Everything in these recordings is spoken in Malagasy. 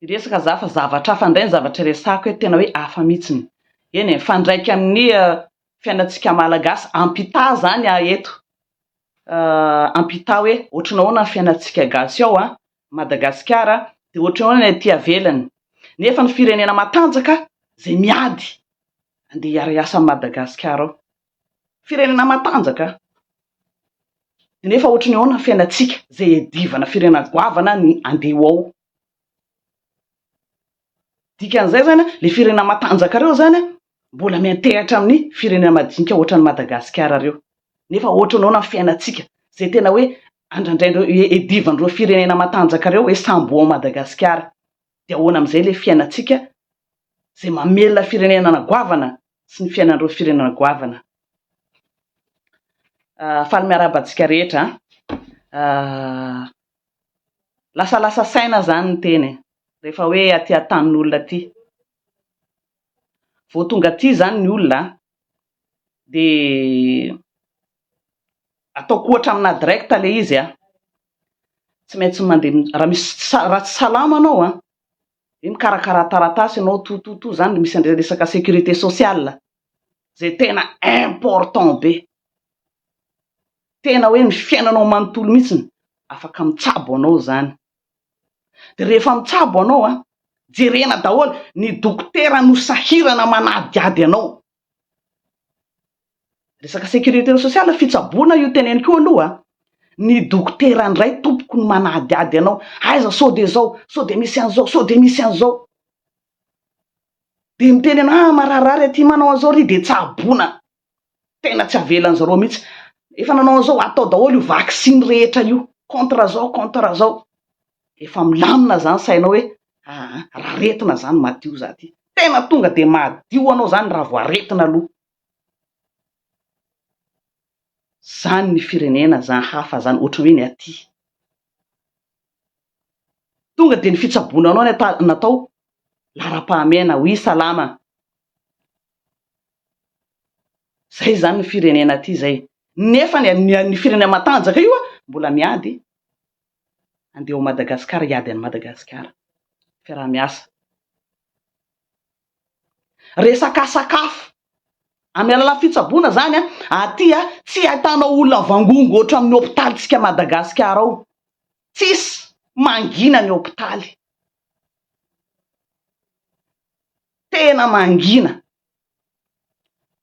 Resaka za fa zavatra hafa indray ny zavatra resako hoe tena hoe hafa mihitsiny. Eny mifandraika amin'ny fiainantsika malagasy ampita zany eto. Ampita hoe ohatranao ny fiainantsika gasy ao Madagasikara dia ohatranao ny aty avelany. Nefa ny firenena matanjaka zay miady andeha hiara-iasa Madagasikara ao. Firenena matanjaka. Nefa ohatran'ny ahoana ny fiainantsika zay edivana firenena goavana ny andeha ao. Dikan'izay zany le firenena matanjaka reo zany mbola miantehatra amin'ny firenena madinika ohatran'ny Madagasikara reo. Nefa ohatranao na fiainantsika zay tena hoe andrandraindreo edivan'ireo firenena matanjaka reo hoe sambo ao Madagasikara. Dia ahoana amin'izay le fiainantsika zay mamelona firenena goavana sy ny fiainan'ireo firenena goavana. Faly miarabantsika rehetra lasalasa saina zany ny teny rehefa hoe aty an-tanin'olona aty. Vao tonga aty zany ny olona dia ataoko ohatra amina direct le izy tsy maintsy mandeha raha tsy salama anao hoe mikarakara taratasy ianao to zany misy resaka sécurité sociale zay tena important be. Tena hoe ny fiainanao manontolo mihitsiny afaka mitsabo anao zany. Dia rehefa mitsabo anao jerena daholo ny dokotera nosahirana manadiady anao. Resaka sécurité sociale fitsaboana io teneniko aloha ny dokotera ndray tompoko ny manadiady anao. Aiza sao dia zao, sao dia misy an'izao, sao dia misy an'izao. Dia miteny anao mararary aty manao an'izao ry dia tsaboana. Tena tsy avelan'izareo mihitsy. Efa nanao an'izao atao daholo io vaksiny rehetra io contre zao contre zao. Efa milamina zany sainao hoe raretina zany madio zaty. Tena tonga dia madio anao zany raha voaretina aloha. Zany ny firenena zany hafa zany ohatry hoe ny aty. Tonga dia ny fitsaboana anao natao lara-pahamehana hoy salama. Zay zany ny firenena aty zay. Nefa ny firenena matanjaka io mbola miady andeha ao Madagasikara hiady any Madagasikara. Fiaraha-miasa. Resaka sakafo amin'ny alalan'ny fitsaboana zany aty tsy ahitanao olona vangongo ohatra amin'ny hôpitalitsika Madagasikara ao. Tsisy mangina ny hôpitaly. Tena mangina.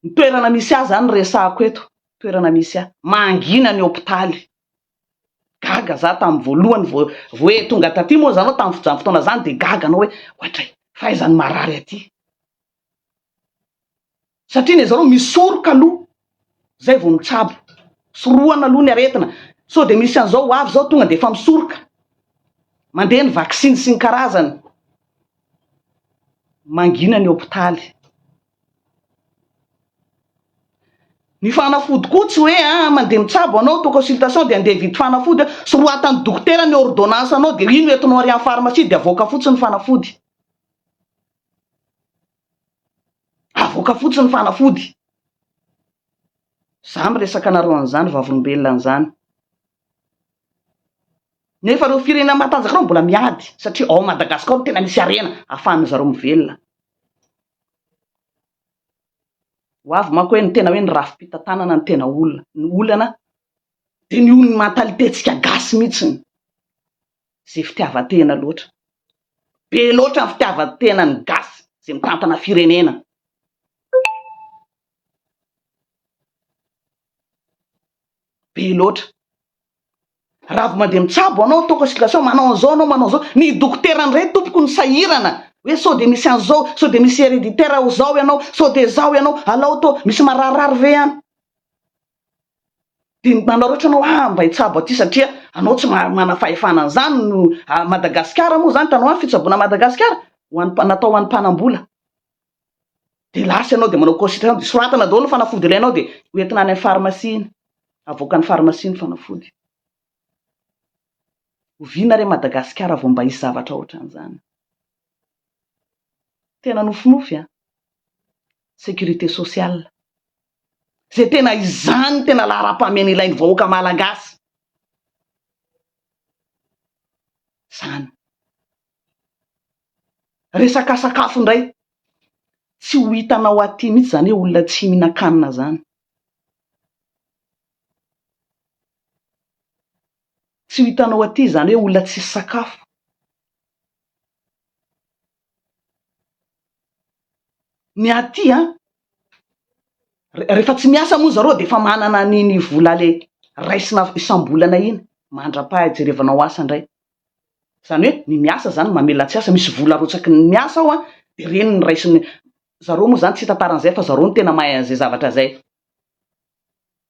Ny toerana misy azy zany resahako eto. Toerana misy mangina ny hôpitaly. Gaga za tamin'ny voalohany hoe tonga taty moa zanao tamin'ny fotoana zany dia gaga anao hoe ohatray fahaizany marary aty. Satria ny zareo misoroka aloha zay vao mitsabo. Soroana aloha ny aretina. Sao dia misy an'izao avy zao tonga dia efa misoroka. Mandeha ny vaksiny sy ny karazany. Mangina ny hôpitaly. Ny fanafody koa tsy hoe mandeha mitsabo anao to consultation dia andeha vidy fanafody soroatan'ny dokotera ny ordonnance anao dia ino entinao ary amin'ny pharmacie dia avoaka fotsiny fanafody. Avoaka fotsiny fanafody. Za miresaka anareo an'izany vavolombelona an'izany. Nefa ireo firenena matanjaka ireo mbola miady satria ao Madagasikara tena misy arena ahafahan'izareo mivelona. Ho avy manko hoe ny tena hoe ny rafim-pitantanana ny tena olona. Ny olana dia ny olona mentalitentsika gasy mihitsiny. Izay fitiavan-tena loatra. Be loatra ny fitiavan-tena ny gasy izay mitantana firenena. Be loatra. Raha vao mandeha mitsabo anao to consultation manao an'izao anao manao an'izao ny dokotera ndray tompoko ny sahirana. Hoe sao dia misy an'izao, sao dia misy héréditaire ho zao ianao, sao dia zao ianao, alao to misy mararirary ve any. Dia manao ohatra anao mba hitsabo aty satria anao tsy mana fahefana an'izany no Madagasikara moa zany tanao fitsaboana Madagasikara natao ho an'ny mpanambola. Dia lasa ianao dia manao consultation dia soratana daholo ny fanafody ilainao dia hoentina any amin'ny pharmacie. Avoaka ny pharmacie ny fanafody. Oviana re Madagasikara vao mba hisy zavatra ohatran'izany. Tena nofinofy sécurité sociale. Zay tena izany tena laharam-pahamehana ilain'ny vahoaka malagasy. Zany. resaka sakafo ndray tsy ho hitanao aty mihitsy zany hoe olona tsy mihinan-kanina zany, tsy ho hitanao aty zany hoe olona tsisy sakafo. Ny aty rehefa tsy miasa moa zareo de efa manana niny vola le raisina isam-bolana iny mandra-pahajerevanao asa indray. Zany hoe ny miasa zany mamela-tsy asa, misy vola arotsaky ny miasa ao de reny ny raisiny zareo moa zany tsy tantaran'izay fa zareo ny tena mahay an'izay zavatra zay.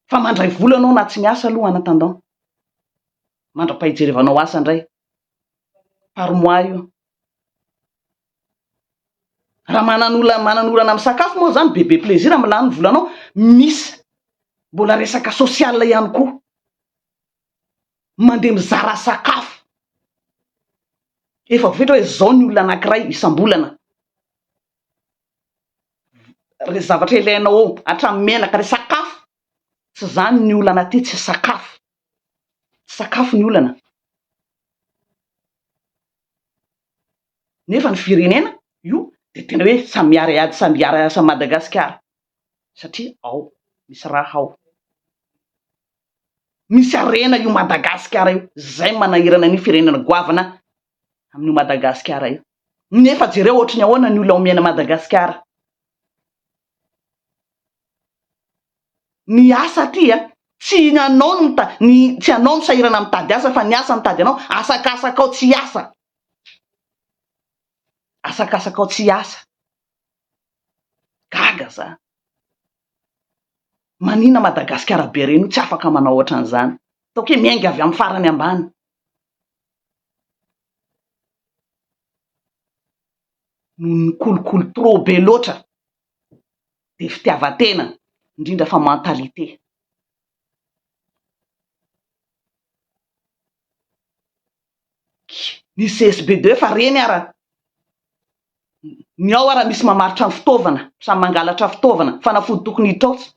Fa mandray vola anao na tsy miasa aloha anatandan mandra-pahajerevanao asa indray par mois io. Raha manan'olana amin'ny sakafo moa zany bebe plaisir milany volanao, misy mbola resaka sosial ihany koa, mandeha mizara sakafo. Efa voafetra hoe zao ny olona anankiray isam-bolana re zavatra ilainao ao hatramin'ny menaka, re sakafo. Tsy zany ny olana aty tsy sakafo, tsy sakafo ny olana. Nefa ny firenena io de tena hoe samy miariady samy miara Madagasikara satria ao misy raha ao, misy arena io Madagasikara io, zay manahirana ny firenena goavana amin'io Madagasikara io. Nefa jereo ohatry ny ahoana ny olona omena Madagasikara. Ny asa aty tsy anao no tsy anao no sahirana mitady asa fa ny asa mitady anao. Asakasaka ao tsy asa, asakasaka ao tsy asa. Gaga za, manina Madagasikara be reny io tsy afaka manao ohatran'izany, ataoko hoe miainga avy amin'ny farany ambany. No kolokolo trop be loatra de fitiavan-tena indrindra fa mentalité. Ny CSB2 fa reny ara ny ao ara misy mamaritra ny fitaovana, samy mangalatra fitaovana fanafody tokony hitraotsy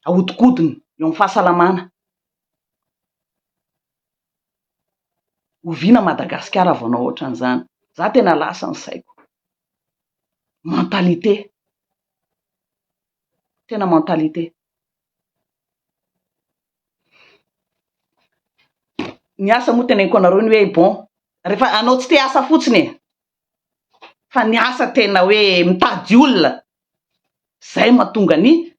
ahodikodiny eo amin'ny fahasalamana. Oviana Madagasikara vaonao ohatran'izany. Za tena lasa ny saiko. Mentalité, tena mentalité. Ny asa moa teneniko anareo ny hoe bon, rehefa anao tsy te asa fotsiny fa ny asa tena hoe mitady olona, zay mahatonga ny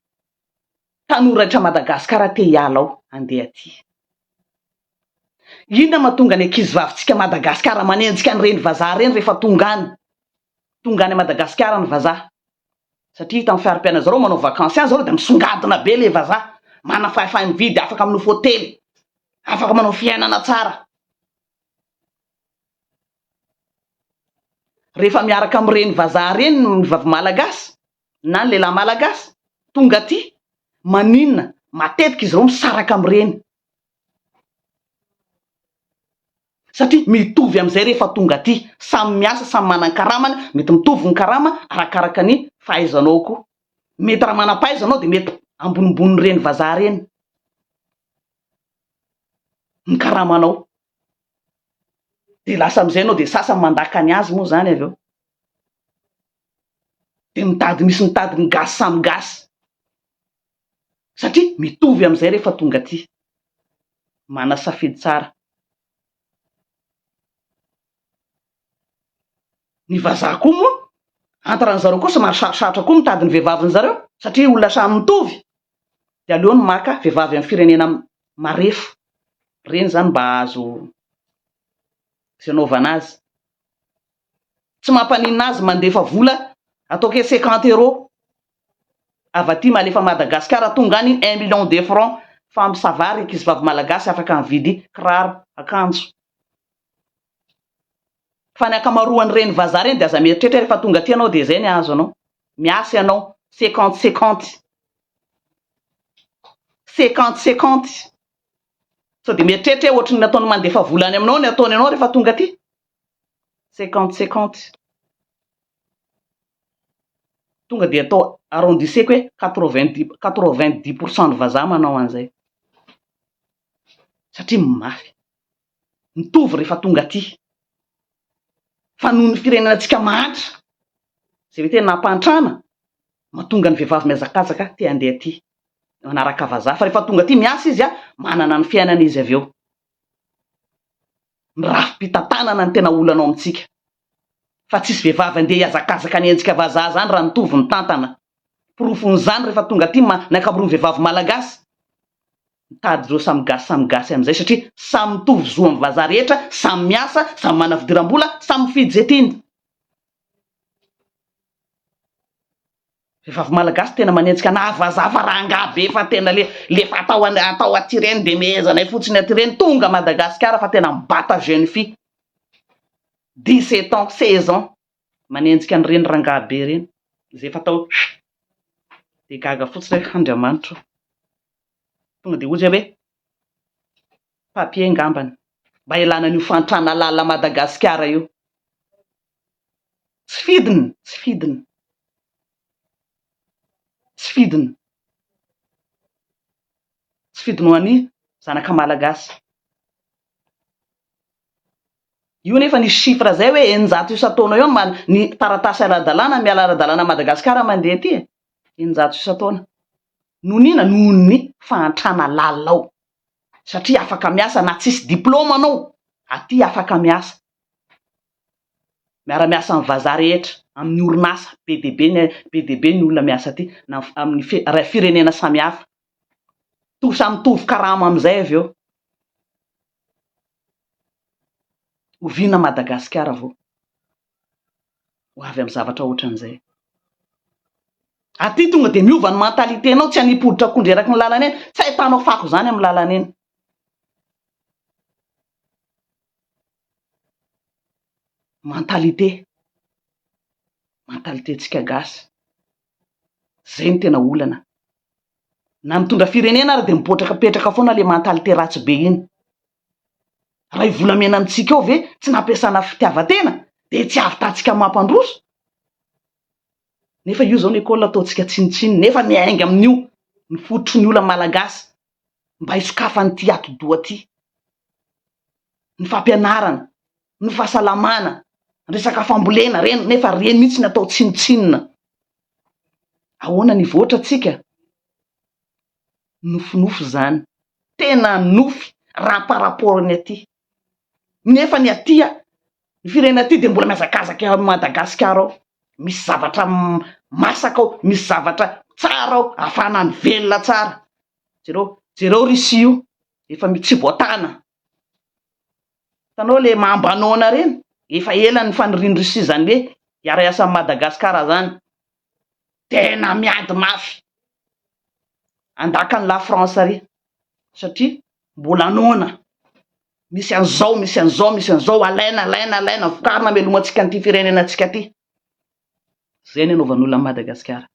tanora rehetra Madagasikara te hiala ao andeha aty. Inona mahatonga ny ankizivavitsika Madagasikara manenjika an'ireny vazaha reny rehefa tonga any Madagasikara ny vazaha? Satria hita amin'ny fiarom-piainana zareo manao vakansy any zareo de misongadina be le vazaha, mana fahefany mividy, afaka manao hôtely, afaka manao fiainana tsara. Rehefa miaraka amin'ireny vazaha reny ny vavy malagasy na ny lehilahy malagasy tonga aty, maninona matetika izy ireo misaraka amin'ireny. Satria mitovy amin'izay rehefa tonga aty, samy miasa samy manana karamany, mety mitovy ny karama arakaraka ny fahaizanao koa. Mety raha manam-pahaiza anao de mety ambonimbon'ireny vazaha reny ny karamanao, de lasa amin'izay anao de sasany mandaka ny azy moa zany avy eo, de misy mitady ny gasy samy gasy satria mitovy amin'izay rehefa tonga aty. Manasafidy tsara. Ny vazaha koa moa antaran'zareo koa somary sarosarotra koa mitady ny vehivaviny zareo satria olona samy mitovy, de aleony maka vehivavy amin'ny firenena marefo reny zany mba azo zanaovana azy. Tsy mampaninona azy mandefa vola ataoko hoe 50 € avy aty malefa Madagasikara tonga any 1 million de francs fa amin'ny savary ankizivavy malagasy afaka mividy kiraro, akanjo. Fa ny akamaroan'ireny vazaha reny de aza mieritreritra rehefa tonga aty anao de zay ny azo anao, miasa ianao 50-50 sao de mieritreritra hoe ohatry ny nataony mandefa volany aminao ny ataony anao rehefa tonga aty 50-50. Tonga de atao arrondisseko hoe 90% ny vazaha manao an'izay satria mafy mitovy rehefa tonga aty. fa noho ny firenenantsika mahantra zay hoe tena nampantrana mahatonga ny vehivavy miazakazaka ty andeha aty manaraka vazaha fa rehefa tonga aty miasa izy manana ny fiainana izy avy eo mirafim-pitantanana ny tena olana ao amintsika fa tsisy vehivavy andeha hiazakazaka ny endrika vazaha zany raha mitovy ny tantana porofon'izany rehefa tonga aty nakamoron'ny vehivavy malagasy mitady reo samy gasy am'izay satria samy mitovy zo amin'ny vazaha rehetra samy miasa samy mana fidiram-bola samy mifidy zay tiany vehivavy malagasy tena manenjika na vazaha fa rangabe fa tena le fa atao aty reny de mihezanay fotsiny aty reny tonga Madagasikara fa tena mibata jeune fille 17 ans 16 ans manenjika ny reny rangabe reny zay fatao de gaga fotsiny Andriamanitra tonga de ozy hoe papier ngambany mba ilana n'io fantrana lala Madagasikara io tsy fidiny ho any zanaka malagasy io nefa ny chiffre zay hoe 900 isa-taona eo ny taratasy ara-dalàna miala ara-dalàna Madagasikara mandeha aty 900 isa-taona noho ny fantrana lalao satria afaka miasa na tsisy diplôma anao aty afaka miasa miara-miasa amin'ny vazaha rehetra amin'ny orinasa be dia be ny olona miasa aty amin'ny firenena samihafa samy mitovy karama am'izay avy eo oviana Madagasikara vao ho avy amin'ny zavatra ohatran'izay aty tonga de miova ny mentalitenao tsy hanipoditra akondreraky ny lalana eny tsy ahitanao fako zany amin'ny lalana eny mentalitentsika gasy zay ny tena olana na mitondra firenena ary de mipetraka foana le mentalite ratsy be iny raha ivolamena amintsika ao ve tsy nampiasana fitiavatena de tsy avitantsika mampandroso nefa io zao ny école ataontsika tsinitsiny nefa miainga amin'io ny fototry ny olona malagasy mba hisokafany ty ati-doha ty ny fampianarana ny fahasalamana resaka fambolena reny nefa reny mihitsy ny atao tsinitsinina ahoana ny voatra tsika nofinofy zany tena nofy raha paraportny aty nefa ny atya ny firenena aty de mbola miazakazaka Madagasikara ao misy zavatra masaka ao misy zavatra tsara ao afana ny velona tsara jereo Russie io efa tsy voatana tanao le mahambanona reny efa ela ny faniriany Russie zany hoe hiara-iasa Madagasikara zany tena miady mafy andakany la France ary satria mbola nona misy an'izao alaina vokarina melomantsika n'ity firenenantsika ty zay ny anaovan'olona Madagasikara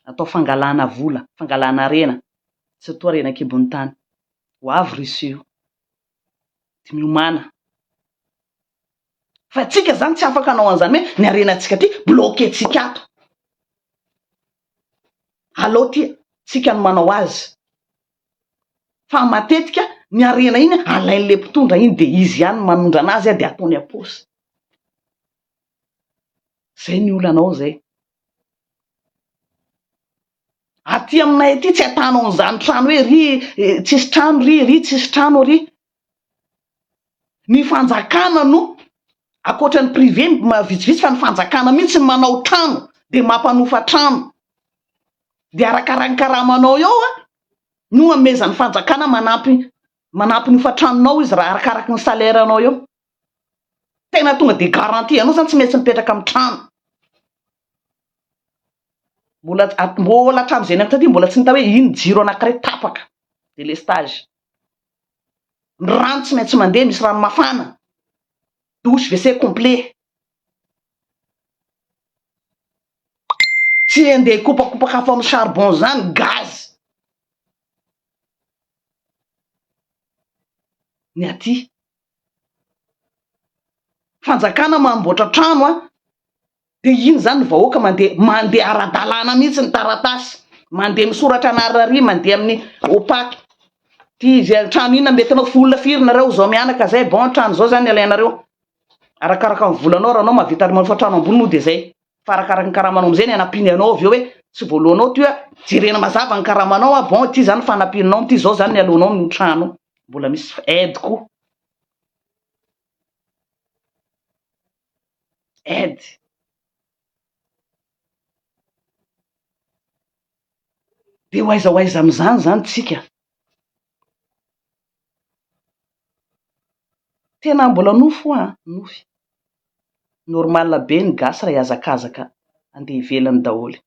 atao fangalana vola fangalana rena tsy toa rena kibony tany ho avy Russie io ty miomana fa tsika zany tsy afaka anao an'izany hoe ny arenantsika ty bloquentsika ato alao ty tsika no manao azy fa matetika ny arena iny alain'le mpitondra iny de izy ihany manondra anazy de ataony aposy zay ny olanao zay aty aminay aty tsy ahitanao an'izany trano hoe ry tsisy trano ry tsisy trano ry ny fanjakana no akoatra ny privé vitsivitsy fa ny fanjakana mihitsy ny manao trano de mampanofa trano de arakarankaramanao eo no amezan'ny fanjakana manampy ny ofatranonao izy raha arakaraky ny salaire-anao eo tena tonga de garantie anao zany tsy maintsy mipetraka amin'ny trano mbola hatramin'izay ny amitaty mbola tsy nita hoe iny jiro anankiray tapaka de le stage ny rano tsy maintsy mandeha misy rano mafana douche WC complet tsy andeha kopakopaka hafa amin'ny charbon zany gaz ny aty fanjakana mamboatra trano de iny zany ny vahoaka mandeha ara-dalàna mihitsy ny taratasy mandeha misoratra anarary mandeha amin'ny opaky ty trano ina metinao folona firy nareo zao mianaka zay bon trano zao zany alainareo arakaraka ny volanao raha anao mavita ary mafatrano ambony moa de zay fa arakaraka ny karamanao am'izay ny anapiny anao avy eo hoe tsy voalohanao ty hoe jerena mazava ny karamanao a bon ty zany fanapinanao ty zao zany ny alohanao ny trano mbola misy aide koa aide de hoaiza am'izany zany tsika tena mbola nofo nofy normal be ny gasy raha iazakazaka andeha ivelany daholy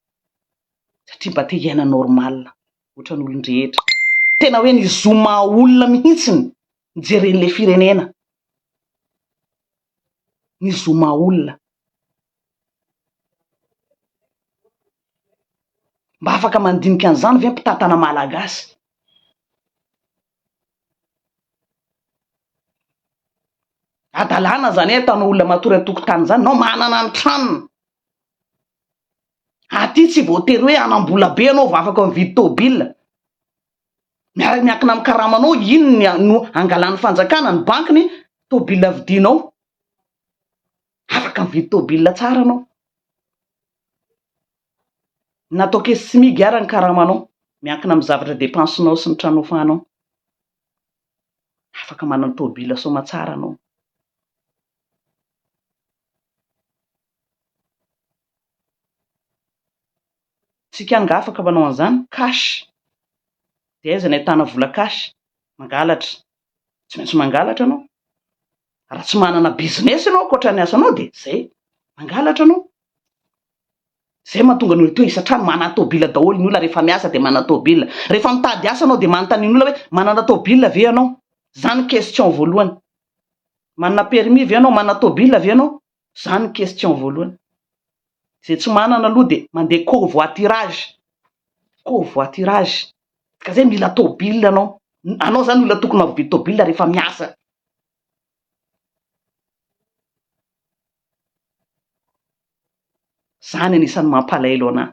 satria mba te hiaina normal ohatra n'olon-drehetra tena hoe ny zoma olona mihitsiny mijeren'le firenena ny zoma olona mba afaka mandinika an'izany ve mpitantana malagasy adalàna zany atanao olona matory atokotany zany nao manana ny tranony aty tsy voatery hoe anam-bola be anao va afaka mividy tôbila miakina amin'ny karamanao ino no angalan'ny fanjakana ny bankiny tôbila vidinao afaka mividy tôbila tsara anao natao ke sy migy ara ny karamanao miankina amin'ny zavatra dépensenao sy ny tranofanao afaka manana tôbila soma tsara anao tsika nga afaka manao an'izany cash de aiza ny ahitana vola cash mangalatra tsy maintsy mangalatra anao raha tsy manana business anao ankoatra ny asanao de zay mangalatra anao zay mahatonga ny olo toe isatrano manana tôbila daholo ny olona rehefa miasa de manana tôbila rehefa mitady asa anao de manontany ny olona hoe manana tôbila ve anao zany question voalohany manana permis ve anao manana tôbila ve anao zany question voalohany zay tsy manana aloha de mandeha covoiturage ka zay mila tôbila anao zany olona tokony mavidy tôbila rehefa miasa zany anisan'ny mampalaelo anahy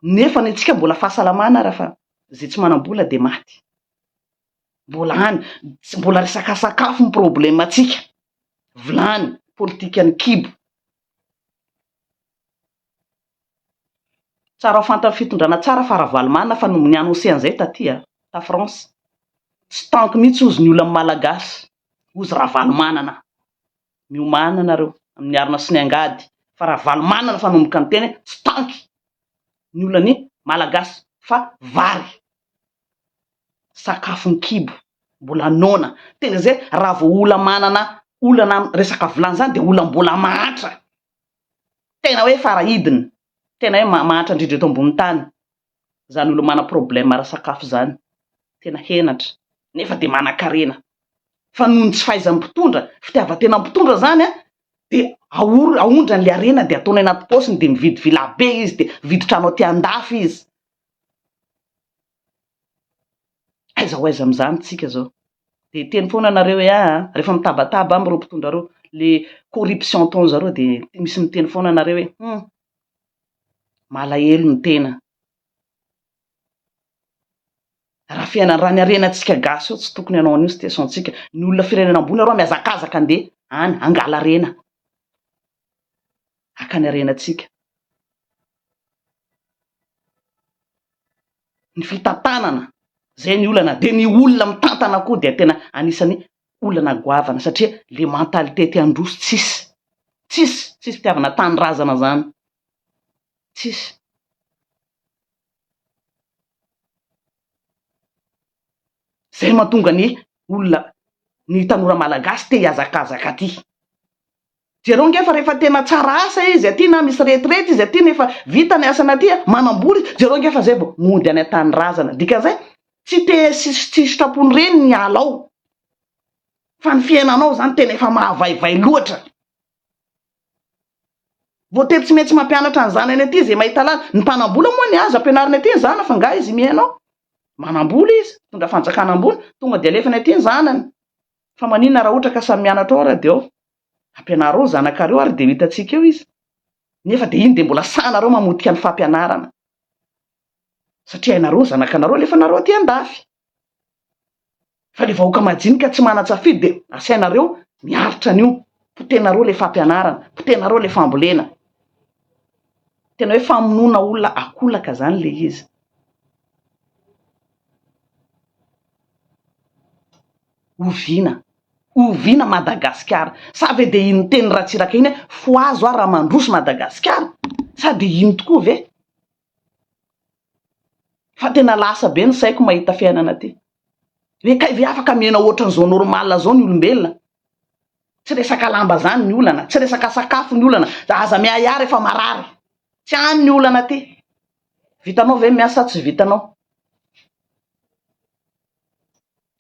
nefa ny antsika mbola fahasalamana raha fa zay tsy manam-bola de maty mbola any mbola resaka sakafo ny problème atsika vilany politika ny kibo tsara ho fantany fitondrana tsara fa ravalomana fa nomony any osean'izay tatya ta France tsy tanky mihitsy ozy ny olona malagasy ozy ravalomanana miomana nareo amin'ny arina sy ny angady fa ravalomanana fa nomboka ny teny tsy tanky ny olona ny malagasy fa vary sakafo ny kibo mbola nona tena zay raha vo ola manana olana resaka vilany zany de ola mbola mahatra tena hoe farahidiny tena hoe mahatra indrindra eto ambony tany zany olo mana problème ara sakafo zany tena henatra nefa de manan-karena fa noho ny tsy fahaizany mpitondra fitiavatena mpitondra zany de aondrany le arena de ataony anaty posiny de mividy vila be izy de viditrano aty andafy izy aiza ho aiza am'izany tsika zao de teny foana nareo hoe rehefa mitabataba am reo mpitondra reo le corruption ataony zareo de misy miteny foana nareo hoe malahelo ny tena raha fiainany raha ny arenantsika gasy eo tsy tokony anao an'io situationtsika ny olona firenena ambony areo miazakazaka andeha any angala arena aka ny arenatsika ny fitantanana zay ny olana de ny olona mitantana koa de tena anisany olana goavana satria le mentalité ty androso tsisy fitiavana tanyrazana zany tsisy zay mahatonga ny olona ny tanora malagasy te hiazakazaka aty jereo ngefa rehefa tena tsara asa izy aty na misy retrety izy aty nefa vita ny asana aty manamboly jereo ngefa zay bo mody any an-tanyrazana dikan'izay tsy te sitrapony reny ny alao fa ny fiainanao zany tena efa mahavaivay loatra voatery tsy maintsy mampianatra ny zanany aty zay mahita lany ny mpanambola moa ny azo ampianariny aty ny zana fa nga izy mihainao manamboly izy tondra fanjakana ambony tonga de alefany aty ny zanany fa manina raha ohatra ka samy mianatra ao raha de ao ampianareo zanakareo ary de ho hitatsika eo izy nefa de iny de mbola sanareo mamotika ny fampianarana satria hainareo zanakanareo lefa nareo aty andafy fa le vahoaka majinika tsy mana-tsafidy de asainareo miaritra an'io potenareo le fampianarana potenareo le fambolena tena hoe famonoana olona akolaka zany le izy. Oviana Madagasikara sa ve de ino teny Ratsiraka iny foazo raha mandroso Madagasikara sa de ino tokoa ve fa tena lasa be ny saiko mahita fiainana ty hoe kay ve afaka miaina ohatran'izao normala zao ny olombelona tsy resaka lamba zany ny olana tsy resaka sakafo ny olana aza miayary efa marary tsy any ny olana ty vitanao ve miasa tsy vitanao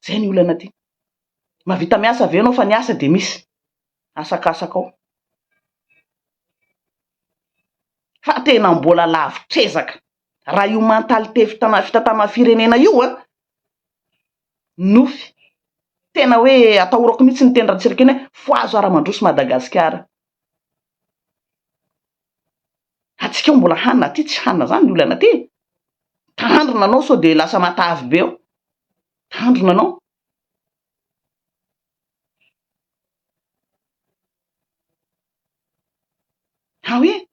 zay ny olana ty mavita miasa ve anao fa ny asa de misy asakasakao fa tena mbola lavitrezaka raha io mentalite fitatana firenena io nofy tena hoe atahorako mihitsy ny teny Ratsiraka iny hoe foazo ara mandroso Madagasikara. Atsika mbola hanina ty tsy hanina zany ny olana ty tandrona anao sao de lasa matavy be eo tandrona anao hoe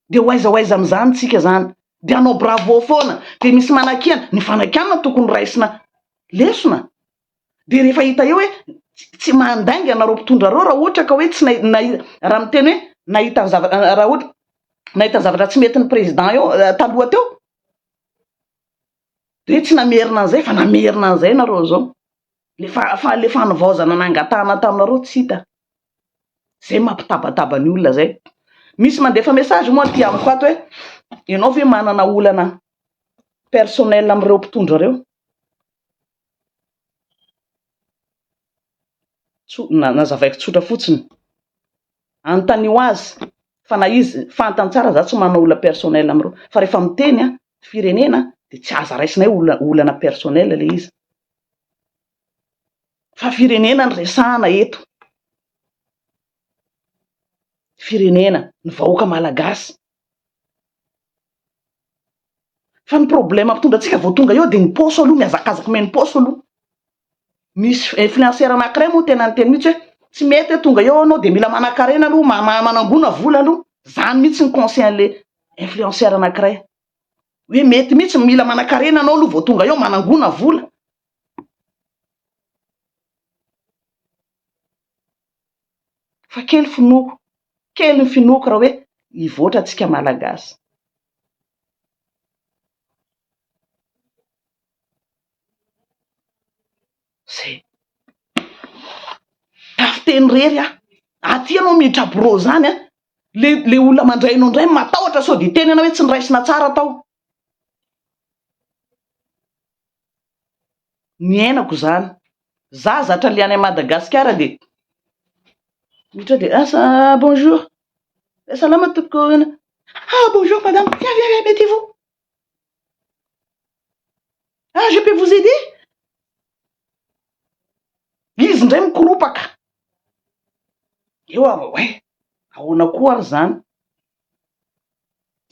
de hoaiza am'zany tsika zany de anao bravo foana de misy manakiana ny fanakiana tokony raisina lesona de rehefa hita eo hoe tsy mandainga anareo mpitondra reo raha ohatra ka hoe tsy raha miteny hoe nahita raha ohatra nahita zavatra tsy mety ny président eo taloha teo de tsy namerina an'izay fa namerina an'izay nareo zao le fanovaozana nangatahana taminareo tsy hita zay mampitabataba ny olona zay. Misy mandefa message moa ty amiko ato hoe ianao ve manana olana personnel am'ireo mpitondra reo nazavaiko tsotra fotsiny anontanio azy fa na izy fantany tsara za tsy manao olana personnel am'ireo fa rehefa miteny firenena de tsy aza raisina hoe olana personnel le izy fa firenena ny resahana eto firenena ny vahoaka malagasy fa ny problema mpitondra atsika vao tonga eo de ny poso aloha miazakazaky me ny poso aloha misy influenceur anankiray moa tena ny teny mihitsy hoe tsy mety hoe tonga eo anao de mila manan-karena aloha manangona vola aloha zany mihitsy ny conseil le influenceur anankiray hoe mety mihitsy mila manan-karena anao aloha vao tonga eo manangona vola fa kely finoko kely ny finoko raha hoe hivoatra atsika malagasy zay tafiteny rery aty anao miditra bro zany le olona mandrainao indray matahotra sao de teny anao hoe tsy niraisina tsara tao ny ainako zany za zatra liany Madagasikara de mitra de bonjour salama tompoko bonjour madame viens mettez-vous je peux vous aider izy ndray mikoropaka eo ahoana koa ary zany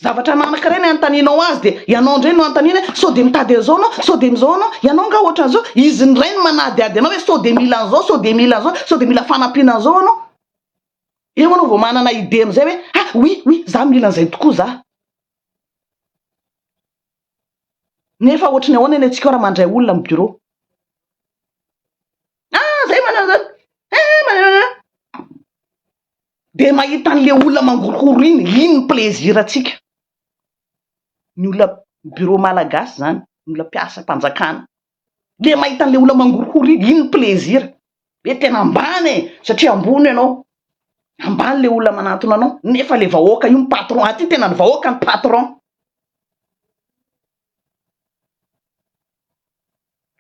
zavatra nanankarena antaninao azy de ianao ndray no antanina sao de mitady an'izao anao sao de mizao anao ianao nga ohatran'izao izy ndray no manadiady anao hoe sao de mila an'izao sao de mila an'izao sao de mila fanampiana an'izao anao eo anao vao manana ide am'izay hoe oui za mila an'izay tokoa za nefa ohatrany ahoana eny antsika raha mandray olona amin'ny bureau zay manazany de mahita an'le olona mangorokoro iny plaisir atsika ny olona bureau malagasy zany ny olona mpiasa mpanjakana de mahita an'le olona mangorokoro iny plaisir hoe tena ambany satria ambony ianao ambany le olona manatona anao nefa le vahoaka io ny patron aty tena ny vahoaka ny patron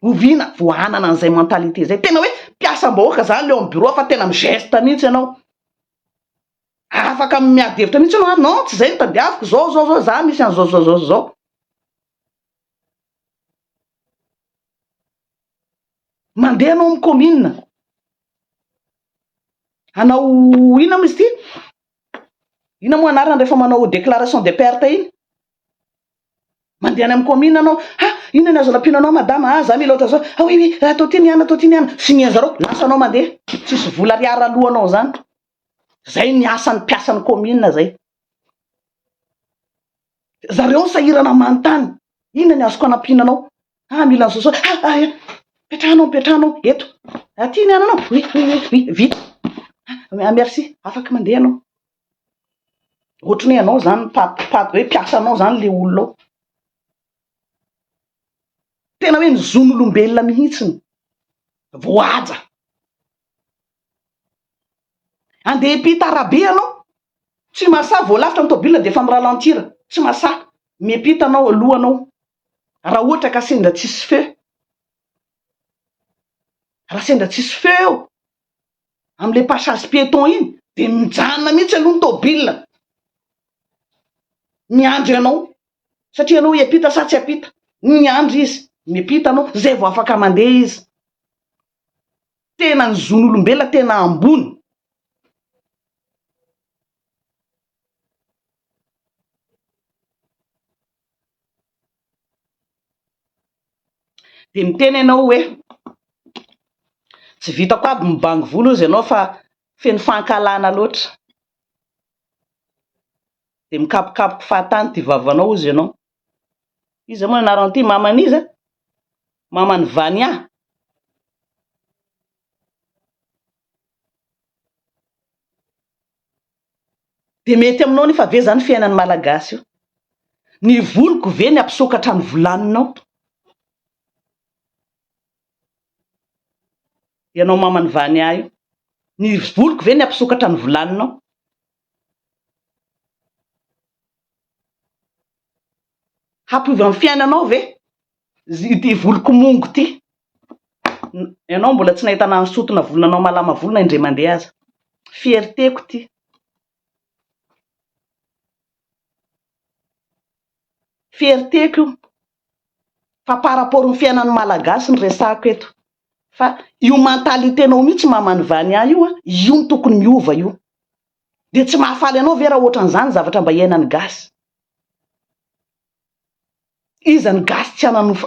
oviana voanana an'izay mentalite zay tena hoe mpiasam-bahoaka zany leo amin'ny bureau fa tena migeste mihitsy ianao afaka miady hevitra mihitsy anao non tsy zay ny tadiaviko zao za misy an'zao mandeha anao amin'ny commune anao ina moa izy ty ina moa anarana rehefa manao déclaration de perte iny mandeha any amin'ny commune anao ina ny azo lampinanao madama za mila ohatra zao oui atao ty niana sy mianzareo lasa anao mandeha tsisy vola riara alohanao zany zay ny asan'ny mpiasan'ny commune zay zareo ny sahirana manontany ina ny azoko anampinanao mila an'zao petrahanao eto aty niananao oui vita merci afaka mandeha anao ohatrany hoe anao zany paty hoe mpiasanao zany le olonao tena hoe nizon'olombelona mihitsiny voaja andeha hipita arabe anao tsy masa voalavitra amin'ny tômôbila de fa miralantira tsy masa miapita anao alohanao raha ohatra ka sendra tsisy feu raha sendra tsisy feu am'le passage piéton iny de mijanona mihitsy aloha ny tômôbila miandry anao satria anao hiapita sa tsy apita miandry izy miapita anao zay vao afaka mandeha izy tena ny zon'olombelona tena ambony de miteny ianao hoe tsy vitako aby mibangy vola izy ianao fa feno fankalana loatra de mikapokapoky fahatany ty vavanao izy ianao izy moa anaran'ity maman'izy mamany Vania de mety aminao nefa ve zany fiainan'ny malagasy io ny voliko ve ny ampisokatra ny volaninao ianao mamany Vania io ny voliko ve ny ampisokatra ny volaninao hampiova amin'ny fiainanao ve ty voliko mongo ty ianao mbola tsy nahita nansotona volanao malama volona indray mandeha aza fierteko ty fierteko io fa par rapport ny fiainan'ny malagasy ny resako eto fa io mentalitenao mihitsy mamany Vania io io ny tokony miova io de tsy mahafaly anao ve raha ohatran'izany zavatra mba iainany gasy izany gasy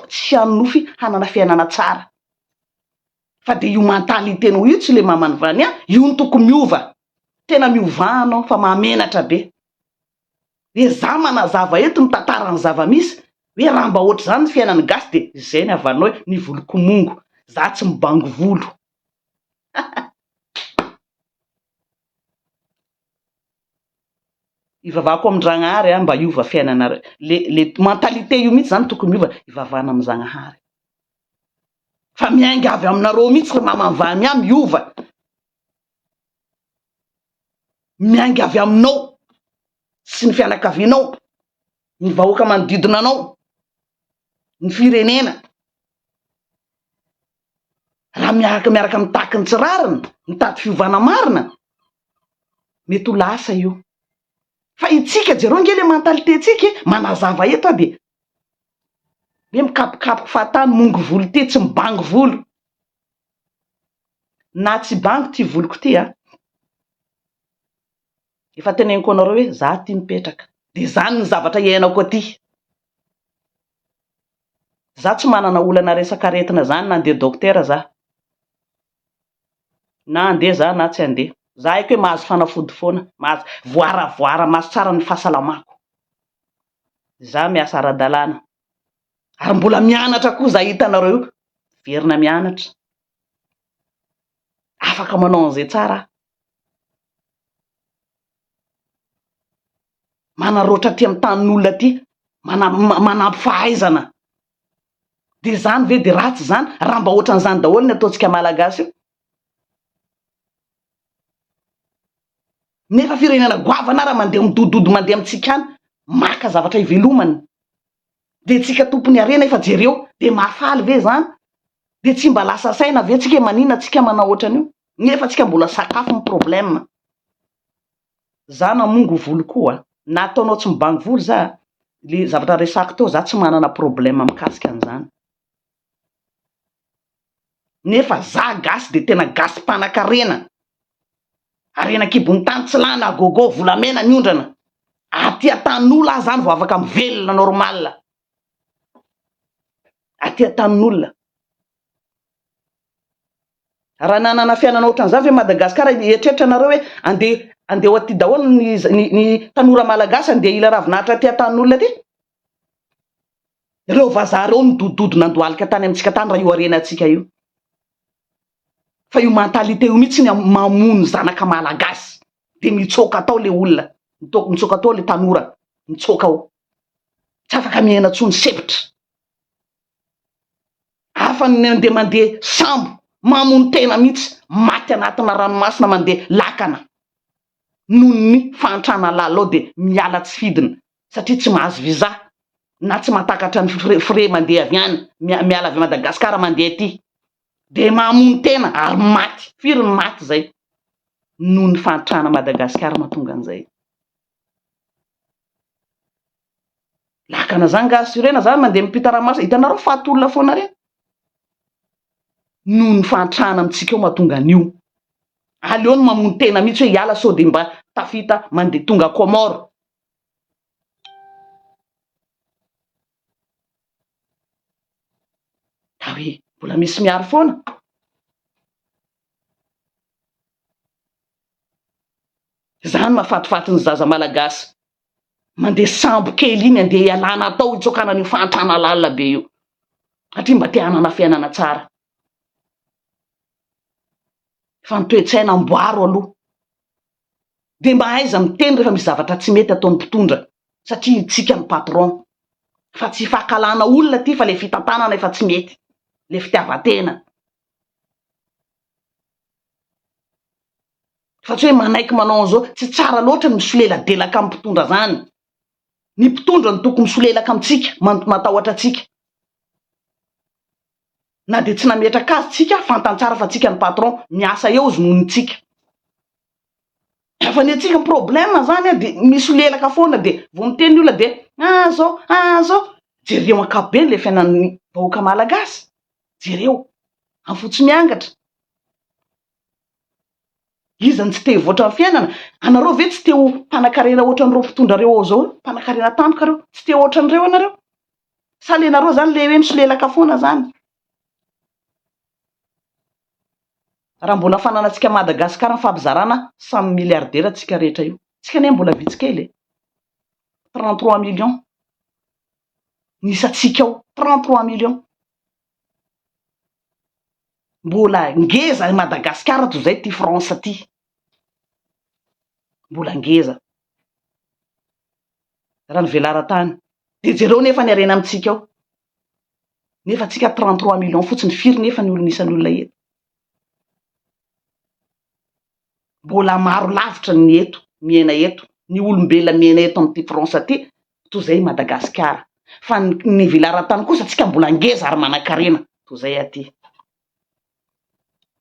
tsy hanofy hanana fiainana tsara fa de io mentalitenao io tsy le mamany Vania io ny tokony miova tena miovanao fa mahamenatra be de za manazava eto ny tantarany zava-misy hoe raha mba ohatra zany ny fiainany gasy de zay ny avanao hoe ny voliko mongo za tsy mibango volo ivavako amin-Dragnahary mba iova fiainana le mentalité io mihitsy zany tokony miova ivavana amin'ny Zagnahary fa miainga avy aminareo mihitsy mamany Vania miova miainga avy aminao sy ny fianakavianao ny vahoaka manodidina anao ny firenena raha miaraka mitaky ny tsirarina mitady fiovana marina mety ho lasa io fa itsika jereo nge le mentalité tsika manazava eto de hoe mikapokapoky fahatany mongo volo ty tsy mibangy volo na tsy bangy ty voloko ty efa teneniko anareo hoe za ty mipetraka de zany ny zavatra iainako aty za tsy manana olana resaka aretina zany na andeha dokotera za na andeha za na tsy andeha za haiko hoe mahazo fanafody foana mahazo voaravoara mahazo tsara ny fahasalamako za miasa ara-dalàna ary mbola mianatra koa za hitanareo io verina mianatra afaka manao an'izay tsara manaroatra ty amin'ny tanin'olona ty manampy fahaizana de zany ve de ratsy zany raha mba ohatran'izany daholo ny ataontsika malagasy io nefa firenena goavana raha mandeha midododo mandeha amitsika any maka zavatra ivelomany de tsika tompony arena efa jereo de mahafaly ve zany de tsy mba lasa saina ve tsika manina tsika manao ohatran'io nefa tsika mbola sakafo ny problème za namongo volo koa na ataonao tsy mibangy volo za le zavatra resako teo za tsy manana problème mikasika an'izany nefa za gasy de tena gasy mpanan-karena arena kibony tany tsy lana gogo volamena ny ondrana aty an-tan'olo aho zany vao afaka mivelona normal aty an-tanin'olona. Raha nanana fiainana ohatran'izay ve Madagasikara, eritreretra nareo hoe andeha ho aty daholo ny tanora malagasy andeha ila ravinahitra aty an-tanin'olona aty. Reo vazaha reo nidododona andohalika tany amintsika tany raha io arenantsika io. Fa io mentalité io mihitsy mamono zanaka malagasy de mitsoka atao le olona, mitsoka atao le tanora, mitsoka ao. Tsy afaka miaina tsony sepitra. Hafa de mandeha sambo, mamono tena mihitsy, maty anatina ranomasina mandeha lakana. Noho ny fantrana lalao de miala tsy fidina satria tsy mahazo visa na tsy mahatakatra ny frais mandeha avy any, miala avy Madagasikara mandeha aty. De mamono tena ary maty, firy ny maty zay. Noho ny fantrana Madagasikara mahatonga an'izay. Lakana zany gasurena zany mandeha mipita ranomasina, hitanareo fatolona foana reny. Noho ny fantrana amintsika eo mahatonga an'io. Aleo ny mamono tena mihitsy hoe hiala sao de mba tafita mandeha tonga Comore. Da hoe mbola misy miaro foana. Zany mahafatifaty ny zaza malagasy. Mandeha sambo kely iny andeha ialana atao itsokana an'io fantrana lalina be io. Satria mba te hanana fiainana tsara. Fa ny toe-tsaina amboaro aloha. De mba aiza miteny rehefa misy zavatra tsy mety ataon'ny mpitondra satria tsika ny patron. Fa tsy fahakalana olona ty fa le fitantanana efa tsy mety, le fitiavan-tena. Fa tsy hoe manaiky manao an'izao, tsy tsara loatra ny misoleladelaka amin'ny mpitondra zany. Ny mpitondra ny tokony misolelaka amintsika, matahotra atsika. Na de tsy nametraka azy tsika, fantantsara fa tsika ny patron, miasa eo izy noho ny tsika. Fa ny atsika ny problème zany de misolelaka foana de vao miteny olona de zao. Jereo ankapobeny le fiainan'ny vahoaka malagasy. Jereo amin'ny fotsy miangatra. Iza ny tsy te hivoatra ny fiainana? Anareo ve tsy te ho mpanan-karena ohatran'ireo mpitondra reo ao zao? Mpanan-karena tampoka reo, tsy te ohatran'ireo anareo? Sa lenareo zany le hoe misolelaka foana zany? Raha mbola fananantsika Madagasikara ny fampizarana samy miliardera tsika rehetra io. Tsika ne mbola vitsy kely. 33 millions. Nisatsika ao 33 millions. Mbola ngeza Madagasikara toy izay ty France ty. Mbola ngeza. Raha ny velara-tany. De jereo nefa ny arena amintsika ao. Nefa tsika 33 millions fotsiny, firy nefa ny olonisany olona eto. Mbola maro lavitra ny eto, miaina eto, ny olombelona miaina eto amin'ity France ty, toy izay Madagasikara. Fa ny velara-tany kosa tsika mbola ngeza ary manan-karena toy izay aty.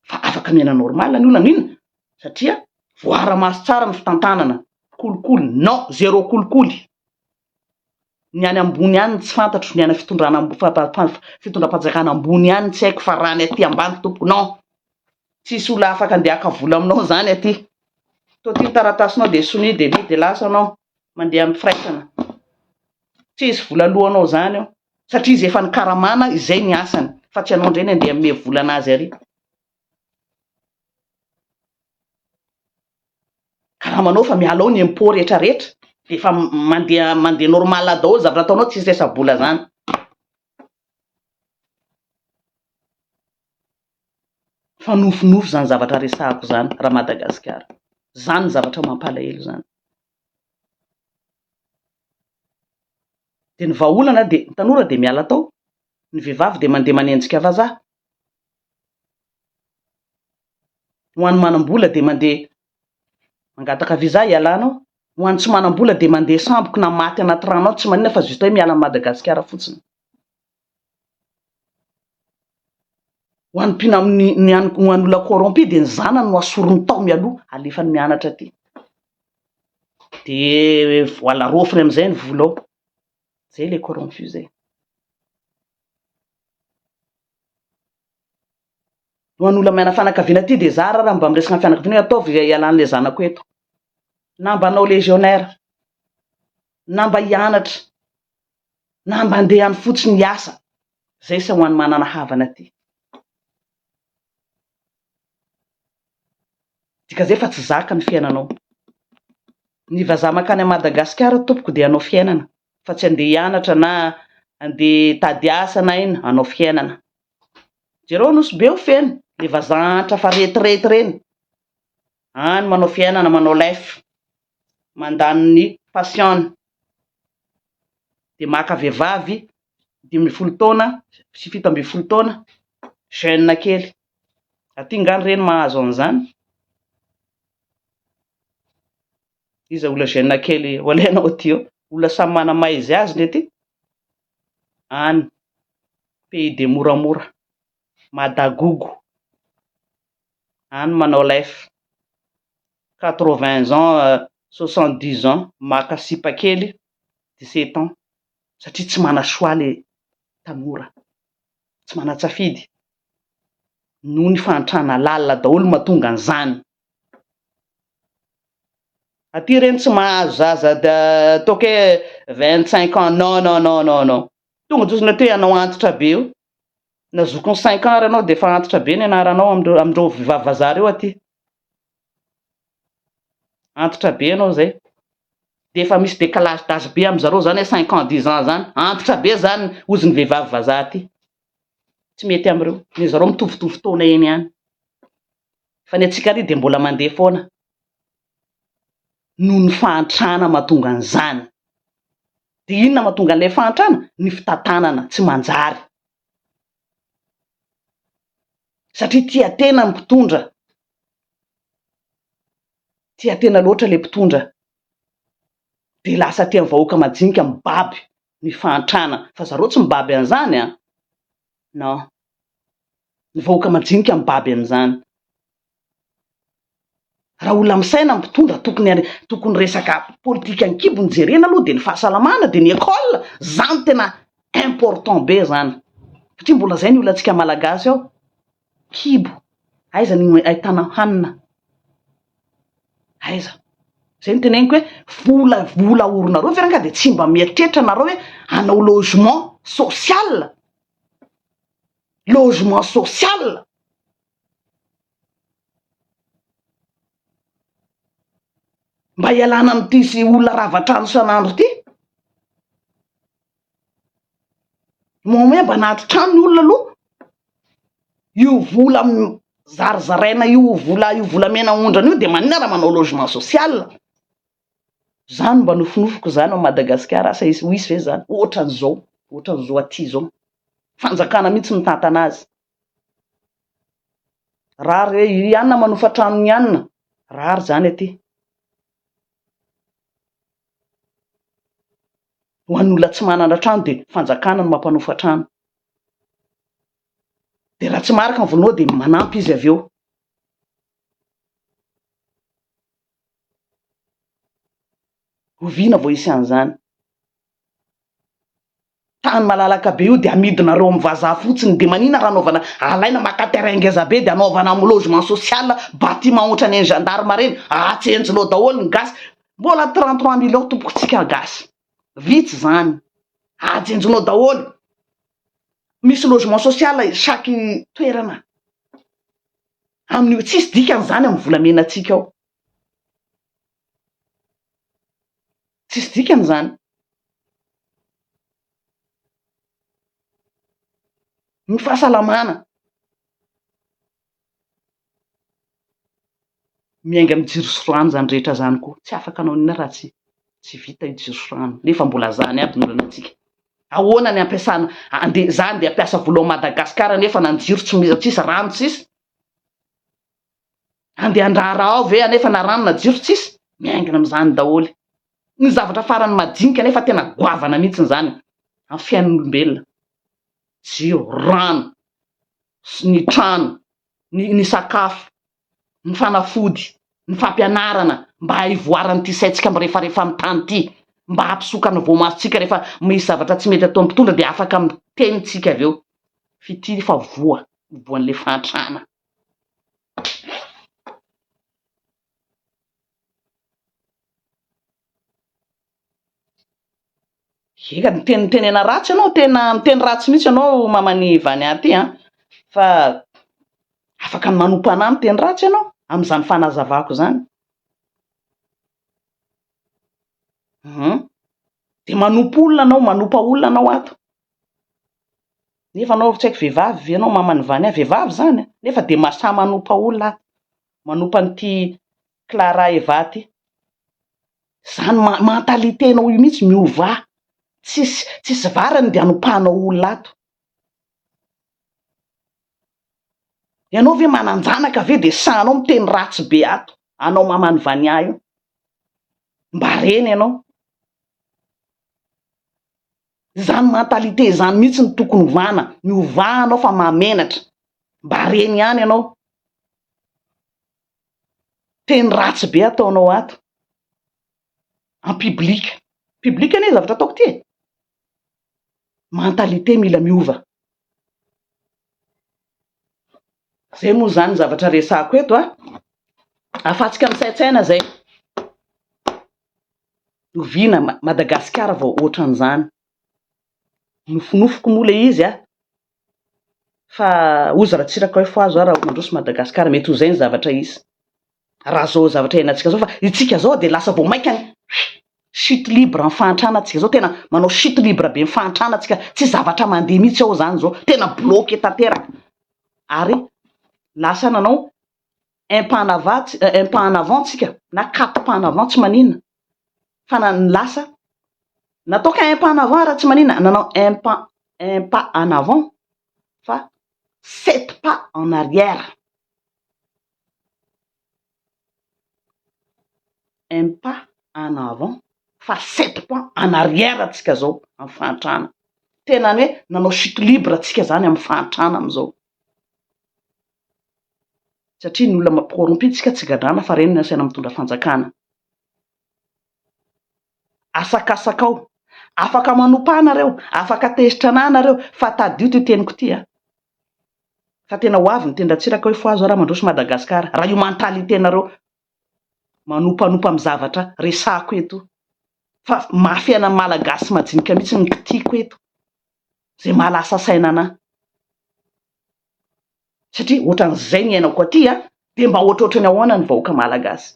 Fa afaka miaina normal ny olona n'inona? Satria voara-maso tsara ny fitantanana. Kolikoly, non, zéro kolikoly. Ny any ambony any tsy fantatro, ny any fitondram-panjakana ambony any tsy haiko fa raha ny aty ambany tompo, non. Tsisy olona afaka andeha haka vola aminao zany aty. Toty taratasinao de soni de mi de lasa anao mandeha amin'ny firaisana. Tsisy vola lohanao zany ao. Satria izy efa ny karamana, izay ny asany. Fa tsy anao ndray ny andeha me vola anazy ary. Karamanao fa miala ao ny impôt rehetra rehetra. De efa mandeha normal daholo zavatra ataonao, tsisy resa-bola zany. Fa nofinofy zany zavatra resahako zany raha Madagasikara. Zany zavatra mampalahelo zany. De ny vahaolana de ny tanora de miala tao, ny vehivavy de mandeha manenjika vazaha. Ho an'ny manam-bola de mandeha mangataka visa ialanao. Ho an'ny tsy manam-bola de mandeha samboky na maty anaty rano ao, tsy maninona fa juste hoe miala Madagasikara fotsiny. Ho an'ny mpinaminy ho an'ny olona corrompu de ny zanany no asorony tao mialoha, alefany mianatra aty. De voila rofiny amin'izay ny vola ao. Zay le corrompu zay. Ho an'ny olona maina fanakaviana aty de zara raha mba miresaka fianakaviana ataovy ialan'le zanako eto. Na mba hanao légionnaire, na mba hianatra, na mba andeha any fotsiny hiasa. zay sy ho an'ny manana havana ty dika zay fa tsy zaka ny fiainanao ny vazaha makany a Madagasikara tompoko dia hanao fiainana fa tsy andeha hianatra na andeha tady asa na ina hanao fiainana jereo nosy be ho feno le vazaha antitra fa retirety reny any manao fiainana manao life mandany ny passion dia maka vehivavy 10 taona sy 17 taona jeune kely aty ngany reny mahazo an'izany iza olona jeune kely olainao ty eo olona samy mana maizy azy le ty any pays de moramora Madagogo any manao life 80 ans 70 ans maka sipa kely 17 ans satria tsy mana choix le tanora tsy mana tsafidy noho ny fantrana lalina daholo mahatonga an'izany aty reny tsy mahazo zaza ataoko hoe 25 ans non tonga dosina teo ianao antitra be io na zokony 5 ans ranao dia efa antitra be ny anaranao amindreo vavavazaha reo aty antitra be anao zay dia efa misy décalage d'âge be amin'izareo zany hoe 5 ans 10 ans zany antitra be zany ozy ny vehivavy vazaha aty tsy mety am'ireo ny zareo mitovitovy taona eny ihany fa ny antsika ry dia mbola mandeha foana noho ny fahantrana mahatonga an'izany dia inona mahatonga an'ilay fahantrana ny fitantanana tsy manjary satria tia tena mpitondra tia tena loatra le mpitondra dia lasa tia ny vahoaka majinika mibaby ny fahantrana fa zareo tsy mibaby an'izany a non ny vahoaka majinika mibaby an'izany raha olona misaina mpitondra tokony resaka politika an-kibo jerena aloha dia ny fahasalamana dia ny école zany tena important be zany satria mbola zay ny olona antsika malagasy ao kibo aiza ny ahitana hanina aiza zay ny teneniko hoe vola oronareo feranga dia tsy mba mieritreritra nareo hoe hanao logement social mba hialana amin'ity sy olona ravatrano sanandro ty moa mba nahatrotrano ny olona aloha io vola zarizaraina io volamena ondrana io dia manina raha manao logement social zany mba nofinofiko zany ao Madagasikara asa ho isy ve zany ohatran'izao aty zao fanjakana mihitsy mitantana azy rary ianona manofa trano ny anina rary zany aty ho an'olona tsy manana trano dia fanjakana no mampanofa trano dia raha tsy marika ny volinao dia manampy izy avy eo hoviana vao isy an'izany tany malalaka be io dia amidinareo amin'ny vazaha fotsiny dia manina raha anaovana alaina maka terrain ngeza be dia anaovana amin'ny logement social bâtiment ohatrany ny gendarme reny atsenjinao daholo ny gasy mbola 33 millions tompokontsika gasy vitsy zany ajenjinao daholo misy logement social chaque toerana amin'io tsisy dikan'izany amin'ny volamenatsika ao tsisy dikan'izany ny fahasalamana miainga amin'ny jiro sy rano zany rehetra zany koa tsy afaka anao nina raha tsy vita io jiro sy rano nefa mbola zany aby ny olana antsika ahoana ny ampiasana zany dia ampiasa vola Madagasikara nefa na ny jiro tsisy rano tsisy andeha andrara ao ve anefa na rano na jiro tsisy miaingana amin'izany daholo ny zavatra farany madinika nefa tena goavana mihitsy zany amin'ny fiainan'olombelona jiro rano ny trano ny sakafo ny fanafody ny fampianarana mba hivoaran'ity saintsika mirehefarehefa amin'ny tany ity mba hampisokana voamasotsika rehefa misy zavatra tsy mety atao mpitondra dia afaka mitenitsika avy eo fity fa voan'le fahantrana eka tenena ratsy ianao tena miteny ratsy mihitsy ianao mamany Vania ty fa afaka manompo anahy miteny ratsy ianao amin'izany fanazavako zany. De manompo olona anao, manompa olona anao ato. Nefa anao tsy haiko vehivavy ianao mamany Vania, vehivavy zany nefa de mahasahy manompa olona ato. Manompa an'ity Clara Eva ty. Zany mentalitenao io mihitsy miova. Tsisy varany de anompahanao olona ato. Ianao ve mananjanaka ve de sahanao miteny ratsy be ato anao mamany Vania io? Mba reny ianao. Zany mentalite zany mihitsy ny tokony ovana, miovahanao fa mamenatra. Mba reny ihany ianao. Teny ratsy be ataonao ato. En public. Public anie zavatra ataoko ty. Mentalite mila miova. Zay moa zany zavatra resako eto afatsika ny saintsaina zay. Oviana Madagasikara vao ohatran'izany. Nofinofiko moa le izy fa ozy raha tsiraka hoe foazo raha mandroso Madagasikara mety ho zay ny zavatra izy. Raha zao zavatra iainantsika zao fa itsika zao de lasa vao maika chute libre mifantranatsika zao tena manao chute libre be mifantranatsika tsy zavatra mandeha mihitsy ao zany zao tena bloqué tanteraka. Ary lasa nanao un pas en avant tsika na 4 pas en avant tsy maninona fa lasa natao ka un pas en avant raha tsy maninona nanao un pas en avant fa 7 pas en arrière. Un pas en avant fa 7 pas en arrière atsika zao amin'ny fantrana. Tena hoe nanao chute libre atsika zany amin'ny fantrana am'izao. Satria ny olona corrompitsika tsy gadrana fa reny no asaina mitondra fanjakana. Asakasakao. Afaka manompa anareo, afaka tezitra anahy nareo fa tadio ty teniko ty fa tena ho avy ny tendratsiraka hoe foazo raha mandroso Madagasikara. Raha io mentalitenareo manompanompa amin'ny zavatra resako eto. Fa mafiana malagasy majinika mihitsy ny kitiko eto. Zay mahalasa saina anahy. Satria ohatran'izay ny iainako aty de mba ohatrohatrany ahoana ny vahoaka malagasy.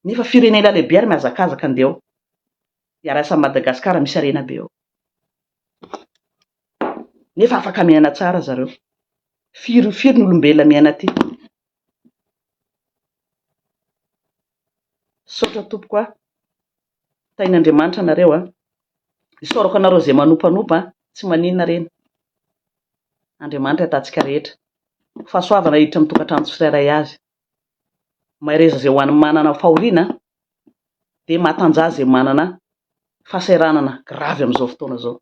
Nefa firenena lehibe ary mihazakazaka andeha ao. Iarasan'ny Madagasikara misy arena be ao. Nefa afaka miaina tsara zareo. Firy ny olombelona miaina aty. Saotra tompoko tain'Andriamanitra nareo isaorako anareo zay manompanompa tsy maninona reny. Andriamanitra atatsika rehetra. Fahasoavana hiditra amin'ny tokantrano tsirairay azy. Mahereza zay ho an'ny manana fahoriana de mahatanjah zay manana fahasahiranana gravy amin'izao fotoana zao.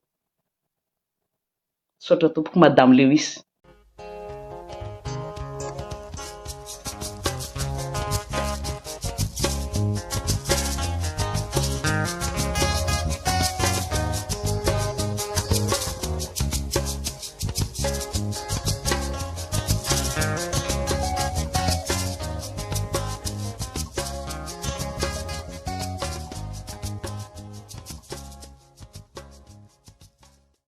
Saotra tompoko Madame Lewis.